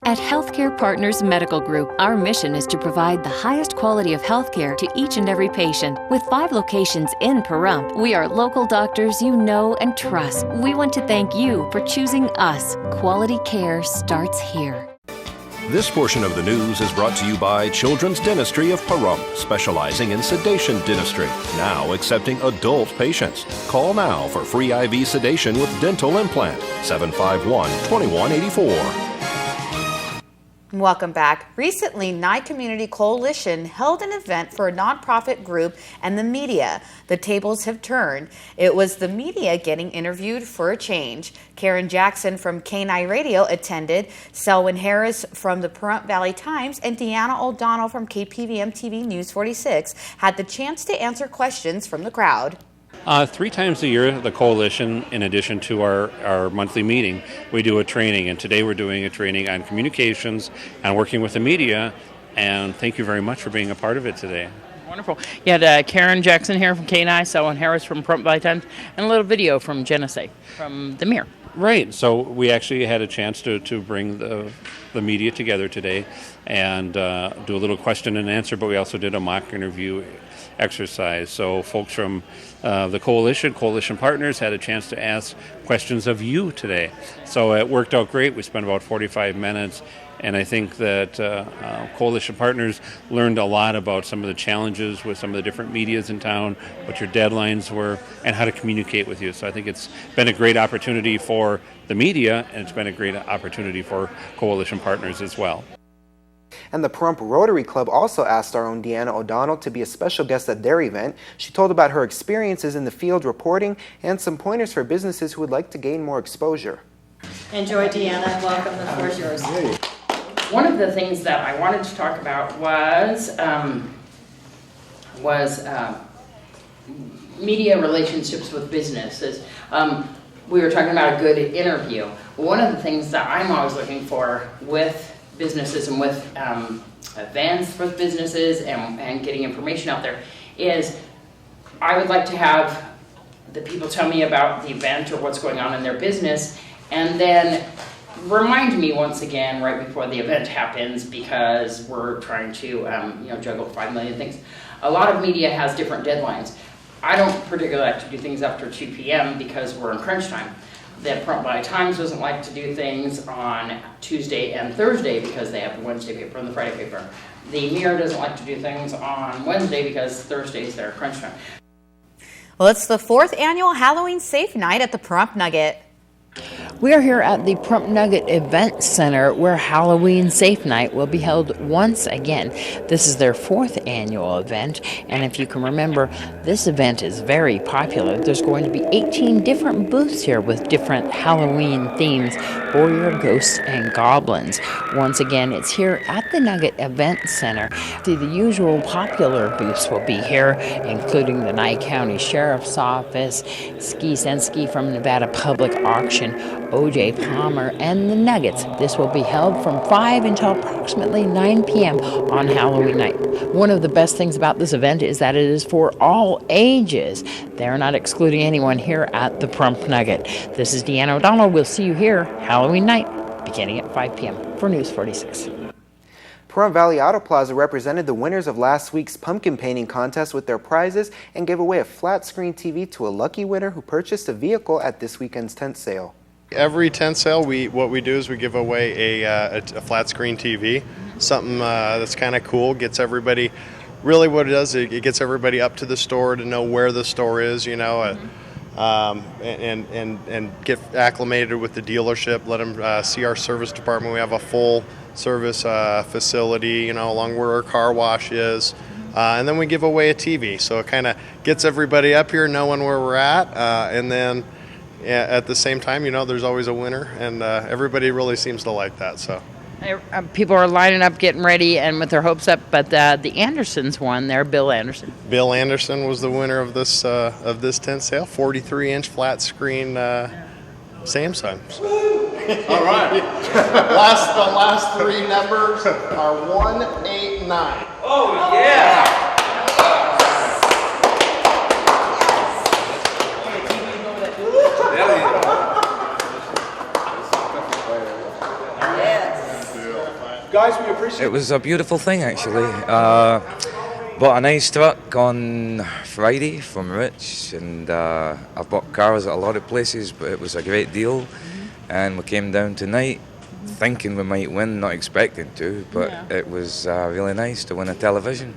At Healthcare Partners Medical Group, our mission is to provide the highest quality of healthcare to each and every patient. With 5 locations in Pahrump, we are local doctors you know and trust. We want to thank you for choosing us. Quality care starts here. This portion of the news is brought to you by Children's Dentistry of Pahrump, specializing in sedation dentistry. Now accepting adult patients. Call now for free IV sedation with dental implant. 751-2184. Welcome back. Recently, Nye Community Coalition held an event for a nonprofit group and the media. The tables have turned. It was the media getting interviewed for a change. Karen Jackson from KNI Radio attended. Selwyn Harris from the Pahrump Valley Times and Deanna O'Donnell from KPVM TV News 46 had the chance to answer questions from the crowd. 3 times a year, the coalition, in addition to our monthly meeting, we do a training. And today we're doing a training on communications and working with the media. And thank you very much for being a part of it today. Wonderful. You had Karen Jackson here from KNI, Selwyn Harris from Pahrump Valley Times, and a little video from Genesee from the Mirror. Right. So we actually had a chance to bring the media together today and do a little question and answer, but we also did a mock interview exercise. So folks from the coalition partners had a chance to ask questions of you today. So it worked out great. We spent about 45 minutes. And I think that coalition partners learned a lot about some of the challenges with some of the different medias in town, what your deadlines were, and how to communicate with you. So I think it's been a great opportunity for the media, and it's been a great opportunity for coalition partners as well. And the Pahrump Rotary Club also asked our own Deanna O'Donnell to be a special guest at their event. She told about her experiences in the field reporting and some pointers for businesses who would like to gain more exposure. Enjoy, Deanna. Welcome. The floor is yours. One of the things that I wanted to talk about was media relationships with businesses. We were talking about a good interview. One of the things that I'm always looking for with businesses and with events with businesses and getting information out there is I would like to have the people tell me about the event or what's going on in their business, and then remind me once again right before the event happens, because we're trying to juggle 5 million things. A lot of media has different deadlines. I don't particularly like to do things after 2 p.m. because we're in crunch time. The Pahrump Valley Times doesn't like to do things on Tuesday and Thursday because they have the Wednesday paper and the Friday paper. The Mirror doesn't like to do things on Wednesday because Thursday's their crunch time. Well, it's the 4th annual Halloween Safe Night at the Pahrump Nugget. We are here at the Pahrump Nugget Event Center where Halloween Safe Night will be held once again. This is their 4th annual event, and if you can remember, this event is very popular. There's going to be 18 different booths here with different Halloween themes for your ghosts and goblins. Once again, it's here at the Nugget Event Center. The usual popular booths will be here, including the Nye County Sheriff's Office, Ski Senski from Nevada Public Auction, O.J. Palmer, and the Nuggets. This will be held from 5 until approximately 9 p.m. on Halloween night. One of the best things about this event is that it is for all ages. They're not excluding anyone here at the Pahrump Nugget. This is Deanna O'Donnell. We'll see you here Halloween night, beginning at 5 p.m. for News 46. Pahrump Valley Auto Plaza represented the winners of last week's pumpkin painting contest with their prizes and gave away a flat screen TV to a lucky winner who purchased a vehicle at this weekend's tent sale. Every tent sale, what we do is we give away a flat screen TV, something that's kind of cool, gets everybody, really what it does, it gets everybody up to the store to know where the store is, and get acclimated with the dealership, let them see our service department. We have a full service facility, along where our car wash is. And then we give away a TV, so it kind of gets everybody up here knowing where we're at, and then at the same time, there's always a winner, and everybody really seems to like that. So people are lining up, getting ready, and with their hopes up. But the Andersons won there. Bill Anderson. Bill Anderson was the winner of this tent sale. 43-inch flat screen Samsung. All right. The last 3 numbers are 189. Oh yeah. Guys, we appreciate It was a beautiful thing, actually. Bought a nice truck on Friday from Rich, and I've bought cars at a lot of places, but it was a great deal. And we came down tonight thinking we might win, not expecting to, but it was really nice to win a television.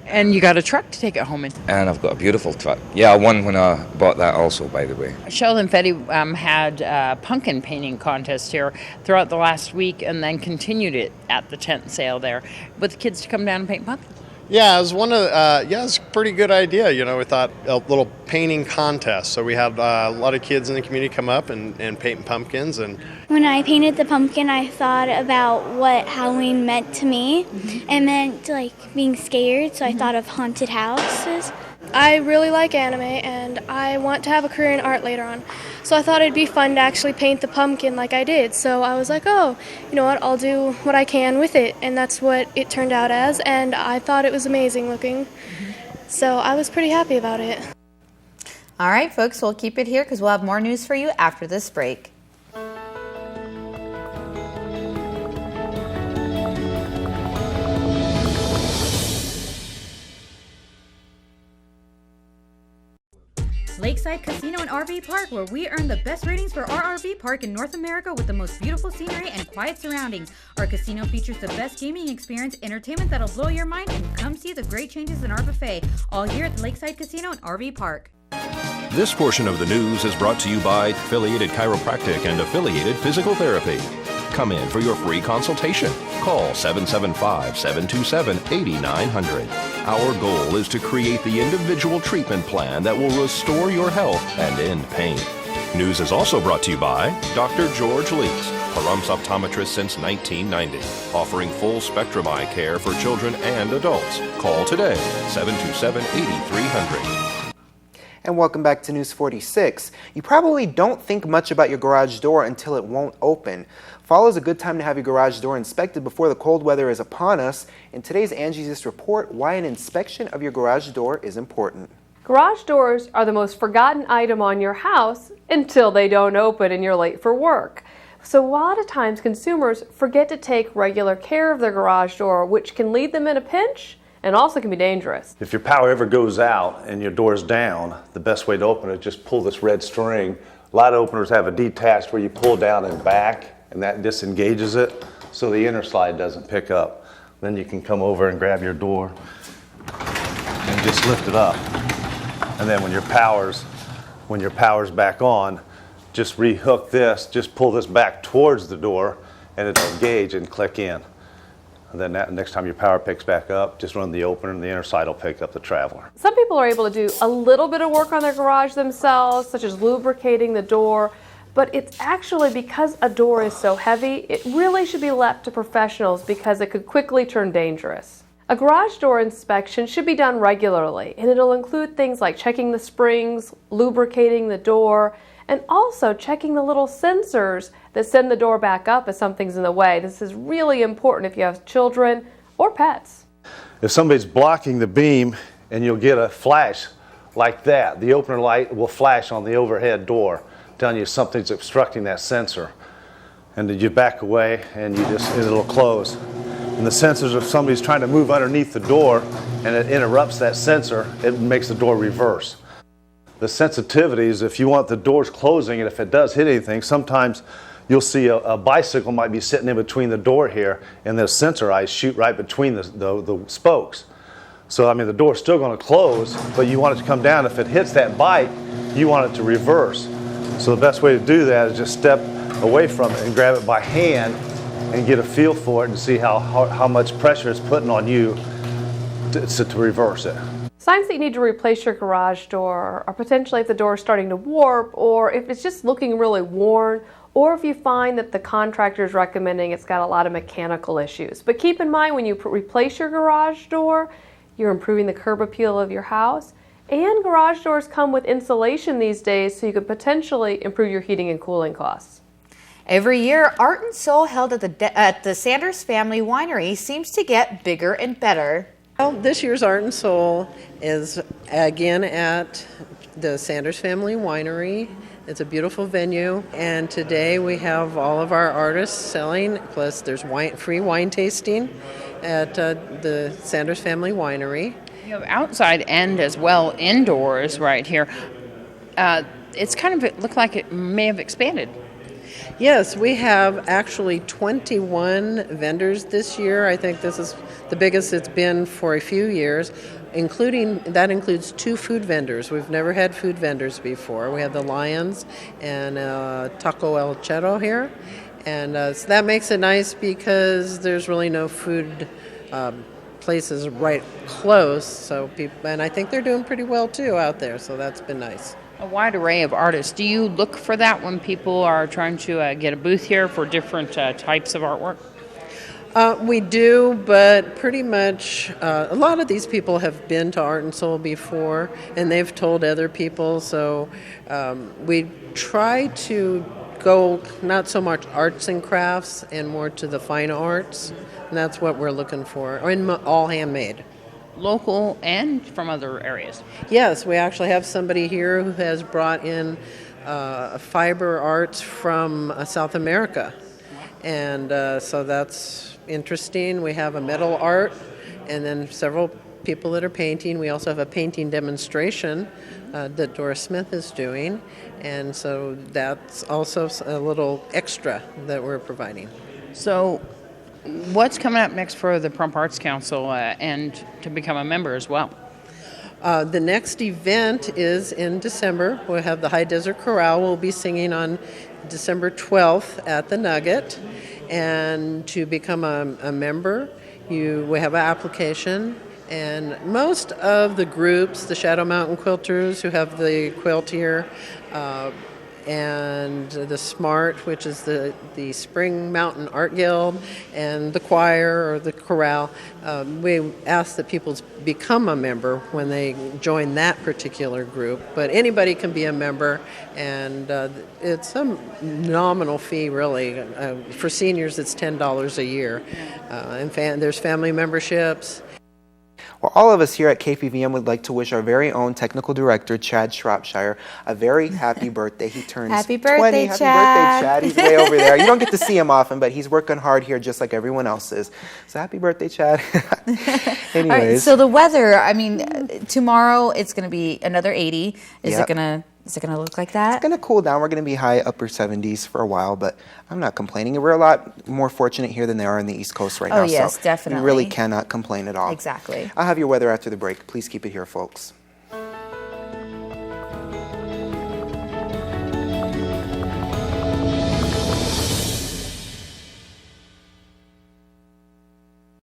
And you got a truck to take it home in. And I've got a beautiful truck. Yeah, I won when I bought that also, by the way. Sheldon Fetty had a pumpkin painting contest here throughout the last week and then continued it at the tent sale there with the kids to come down and paint pumpkins. Yeah, it was it's a pretty good idea. You know, we thought a little painting contest. So we had a lot of kids in the community come up and paint pumpkins. And when I painted the pumpkin, I thought about what Halloween meant to me. It meant like being scared, so I thought of haunted houses. I really like anime, and I want to have a career in art later on. So I thought it'd be fun to actually paint the pumpkin like I did. So I was like, oh, you know what, I'll do what I can with it. And that's what it turned out as, and I thought it was amazing looking. So I was pretty happy about it. All right, folks, we'll keep it here because we'll have more news for you after this break. Lakeside Casino and RV Park, where we earn the best ratings for our RV park in North America with the most beautiful scenery and quiet surroundings. Our casino features the best gaming experience, entertainment that'll blow your mind, and come see the great changes in our buffet. All here at the Lakeside Casino and RV Park. This portion of the news is brought to you by Affiliated Chiropractic and Affiliated Physical Therapy. Come in for your free consultation. Call 775-727-8900. Our goal is to create the individual treatment plan that will restore your health and end pain. News is also brought to you by Dr. George Leaks, Pahrumps optometrist since 1990, offering full spectrum eye care for children and adults. Call today, 727-8300. And welcome back to News 46. You probably don't think much about your garage door until it won't open. Fall is a good time to have your garage door inspected before the cold weather is upon us. In today's Angie's List report, why an inspection of your garage door is important. Garage doors are the most forgotten item on your house until they don't open and you're late for work. So a lot of times consumers forget to take regular care of their garage door, which can lead them in a pinch and also can be dangerous. If your power ever goes out and your door's down, the best way to open it is just pull this red string. A lot of openers have a detached where you pull down and back, and that disengages it so the inner slide doesn't pick up. Then you can come over and grab your door and just lift it up. And then when your power's back on, just rehook this, just pull this back towards the door and it'll engage and click in. And then next time your power picks back up, just run the opener and the inner side will pick up the traveler. Some people are able to do a little bit of work on their garage themselves, such as lubricating the door, but it's actually because a door is so heavy, it really should be left to professionals because it could quickly turn dangerous. A garage door inspection should be done regularly, and it'll include things like checking the springs, lubricating the door, and also checking the little sensors that send the door back up if something's in the way. This is really important if you have children or pets. If somebody's blocking the beam and you'll get a flash like that, the opener light will flash on the overhead door, telling you something's obstructing that sensor. And then you back away and it'll close. And the sensors, if somebody's trying to move underneath the door and it interrupts that sensor, it makes the door reverse. The sensitivities, if you want the doors closing and if it does hit anything, sometimes you'll see a bicycle might be sitting in between the door here and the sensor eyes shoot right between the spokes. So I mean the door's still going to close, but you want it to come down. If it hits that bike, you want it to reverse. So the best way to do that is just step away from it and grab it by hand and get a feel for it and see how much pressure it's putting on you to reverse it. Signs that you need to replace your garage door are potentially if the door is starting to warp, or if it's just looking really worn, or if you find that the contractor is recommending it's got a lot of mechanical issues. But keep in mind when you replace your garage door, you're improving the curb appeal of your house, and garage doors come with insulation these days, so you could potentially improve your heating and cooling costs. Every year, Art and Soul held at the Sanders Family Winery seems to get bigger and better. Well, this year's Art and Soul is again at the Sanders Family Winery. It's a beautiful venue, and today we have all of our artists selling, plus there's free wine tasting at the Sanders Family Winery. You have outside and as well indoors right here. It's kind of, it looked like it may have expanded. Yes, we have actually 21 vendors this year. I think this is the biggest it's been for a few years, that includes 2 food vendors. We've never had food vendors before. We have the Lions and Taco El Chero here. And so that makes it nice because there's really no food places right close. So and I think they're doing pretty well too out there, so that's been nice. A wide array of artists. Do you look for that when people are trying to get a booth here for different types of artwork? We do, but pretty much a lot of these people have been to Art and Soul before, and they've told other people, so we try to go not so much arts and crafts and more to the fine arts, and that's what we're looking for, and all handmade. Local and from other areas? Yes, we actually have somebody here who has brought in fiber arts from South America, and so that's interesting. We have a metal art, and then several people that are painting. We also have a painting demonstration that Doris Smith is doing, and so that's also a little extra that we're providing. So what's coming up next for the Pahrump Arts Council and to become a member as well? The next event is in December. We'll have the High Desert Chorale. We'll be singing on December 12th at the Nugget. And to become a member, we have an application. And most of the groups, the Shadow Mountain Quilters, who have the quilt here, and the SMART, which is the Spring Mountain Art Guild, and the choir or the chorale, we ask that people become a member when they join that particular group. But anybody can be a member, and it's a nominal fee, really. For seniors, it's $10 a year. And there's family memberships. Well, all of us here at KPVM would like to wish our very own technical director, Chad Shropshire, a very happy birthday. He turns Happy 20. birthday, Happy Chad. birthday, Chad. He's way over there. You don't get to see him often, but he's working hard here just like everyone else is. So happy birthday, Chad. Anyways. All right, so the weather, I mean, tomorrow it's going to be another 80. Is it going to look like that? It's going to cool down. We're going to be high upper 70s for a while, but I'm not complaining. We're a lot more fortunate here than they are on the East Coast right now. Oh, yes, so definitely. We really cannot complain at all. Exactly. I'll have your weather after the break. Please keep it here, folks.